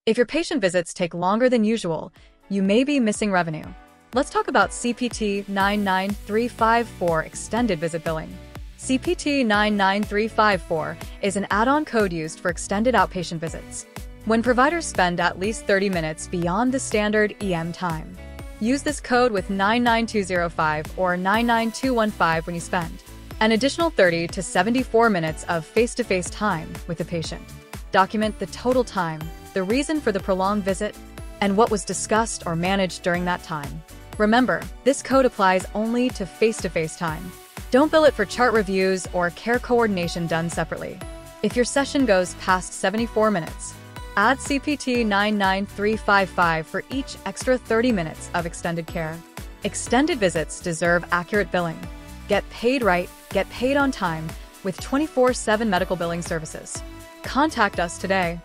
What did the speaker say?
If your patient visits take longer than usual, you may be missing revenue. Let's talk about CPT 99354 Extended Visit Billing. CPT 99354 is an add-on code used for extended outpatient visits. When providers spend at least 30 minutes beyond the standard EM time, use this code with 99205 or 99215 when you spend an additional 30 to 74 minutes of face-to-face time with the patient. Document the total time, the reason for the prolonged visit, and what was discussed or managed during that time. Remember, this code applies only to face-to-face time. Don't bill it for chart reviews or care coordination done separately. If your session goes past 74 minutes, add CPT 99355 for each extra 30 minutes of extended care. Extended visits deserve accurate billing. Get paid right, get paid on time with 24/7 medical billing services. Contact us today.